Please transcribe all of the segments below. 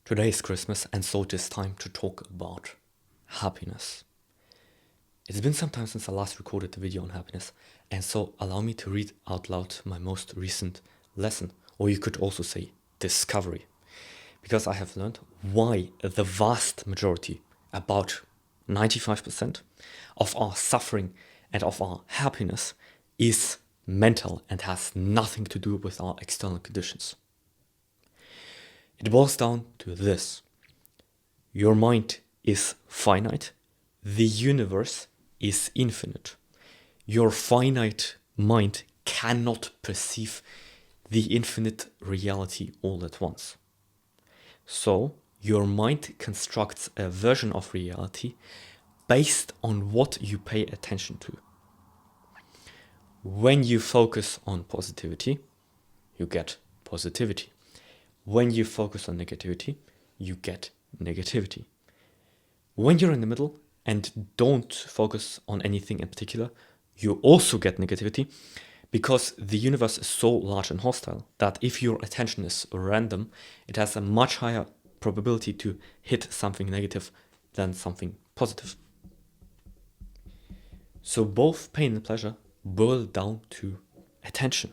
Today is Christmas, and so it is time to talk about happiness. It's been some time since I last recorded the video on happiness, and so allow me to read out loud my most recent lesson, or you could also say discovery, because I have learned why the vast majority, about 95% of our suffering and of our happiness is mental and has nothing to do with our external conditions. It boils down to this. Your mind is finite. The universe is infinite. Your finite mind cannot perceive the infinite reality all at once. So, your mind constructs a version of reality based on what you pay attention to. When you focus on positivity, you get positivity. When you focus on negativity, you get negativity. When you're in the middle and don't focus on anything in particular, you also get negativity, because the universe is so large and hostile that if your attention is random, it has a much higher probability to hit something negative than something positive. So both pain and pleasure boil down to attention.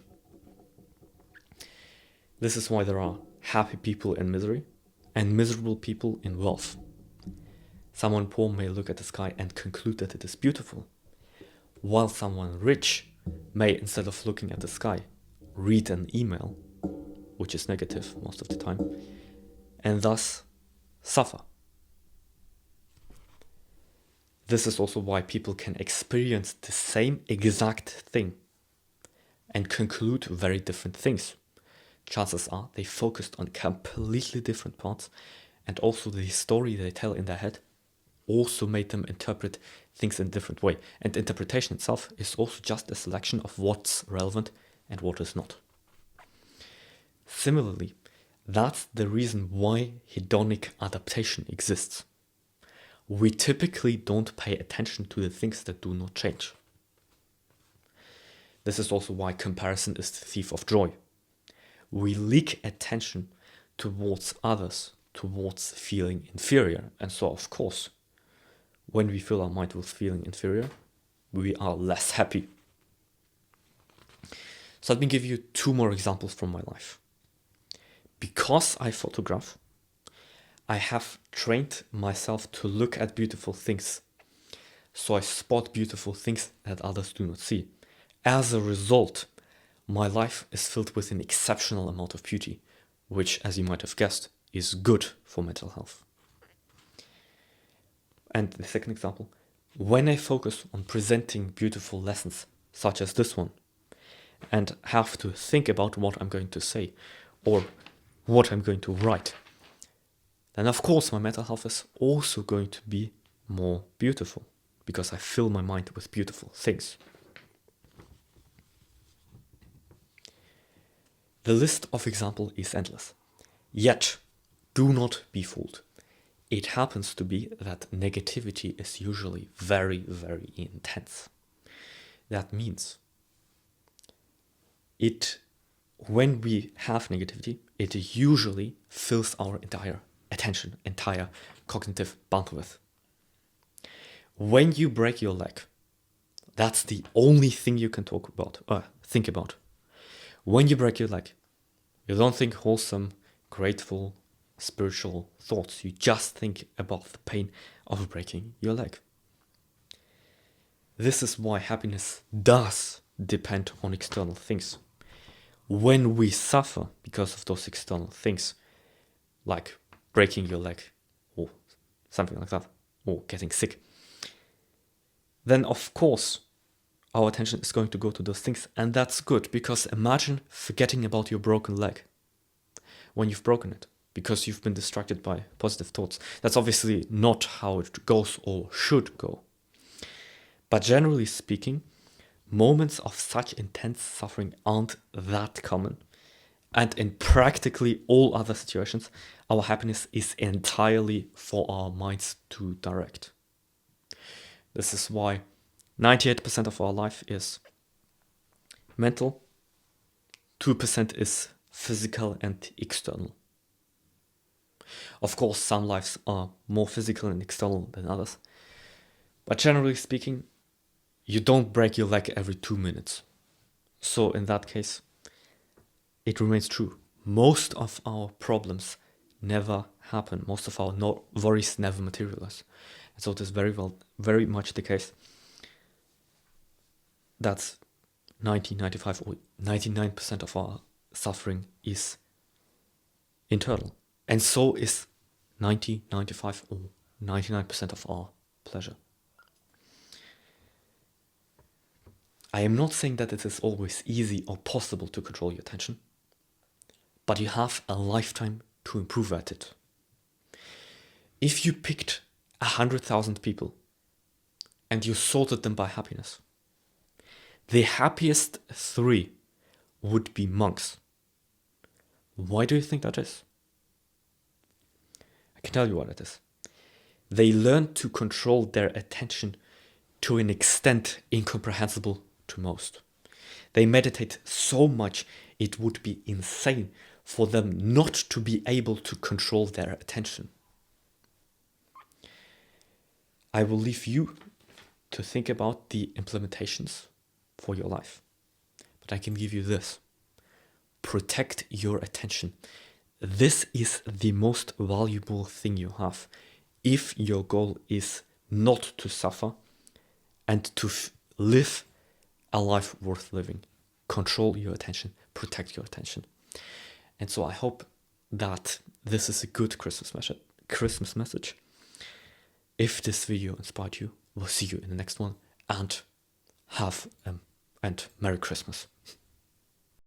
This is why there are happy people in misery and miserable people in wealth. Someone poor may look at the sky and conclude that it is beautiful, while someone rich may, instead of looking at the sky, read an email, which is negative most of the time, and thus suffer. This is also why people can experience the same exact thing and conclude very different things. Chances are they focused on completely different parts, and also the story they tell in their head also made them interpret things in a different way. And interpretation itself is also just a selection of what's relevant and what is not. Similarly, that's the reason why hedonic adaptation exists. We typically don't pay attention to the things that do not change. This is also why comparison is the thief of joy. We leak attention towards others, towards feeling inferior. And so, of course, when we fill our mind with feeling inferior, we are less happy. So let me give you two more examples from my life. Because I photograph, I have trained myself to look at beautiful things. So I spot beautiful things that others do not see. As a result, my life is filled with an exceptional amount of beauty, which, as you might have guessed, is good for mental health. And the second example, when I focus on presenting beautiful lessons, such as this one, and have to think about what I'm going to say or what I'm going to write, then of course my mental health is also going to be more beautiful, because I fill my mind with beautiful things. The list of examples is endless. Yet, do not be fooled. It happens to be that negativity is usually very, very intense. That means when we have negativity, it usually fills our entire attention, entire cognitive bandwidth. When you break your leg, that's the only thing you can think about. When you break your leg, you don't think wholesome, grateful, spiritual thoughts. You just think about the pain of breaking your leg. This is why happiness does depend on external things. When we suffer because of those external things, like breaking your leg or something like that, or getting sick, then of course our attention is going to go to those things, and that's good, because imagine forgetting about your broken leg when you've broken it, because you've been distracted by positive thoughts. That's obviously not how it goes or should go. But generally speaking, moments of such intense suffering aren't that common, and in practically all other situations, our happiness is entirely for our minds to direct. This is why 98% of our life is mental, 2% is physical and external. Of course, some lives are more physical and external than others. But generally speaking, you don't break your leg every 2 minutes. So in that case, it remains true. Most of our problems never happen. Most of our worries never materialize. And so it is very much the case that 95 or 99% of our suffering is internal. And so is 95 or 99% of our pleasure. I am not saying that it is always easy or possible to control your attention, but you have a lifetime to improve at it. If you picked 100,000 people and you sorted them by happiness, the happiest 3 would be monks. Why do you think that is? I can tell you what it is. They learned to control their attention to an extent incomprehensible to most. They meditate so much it would be insane for them not to be able to control their attention. I will leave you to think about the implementations for your life. But I can give you this. Protect your attention. This is the most valuable thing you have. If your goal is not to suffer and to live a life worth living, control your attention, protect your attention. And so I hope that this is a good Christmas message. If this video inspired you, we'll see you in the next one, and Merry Christmas.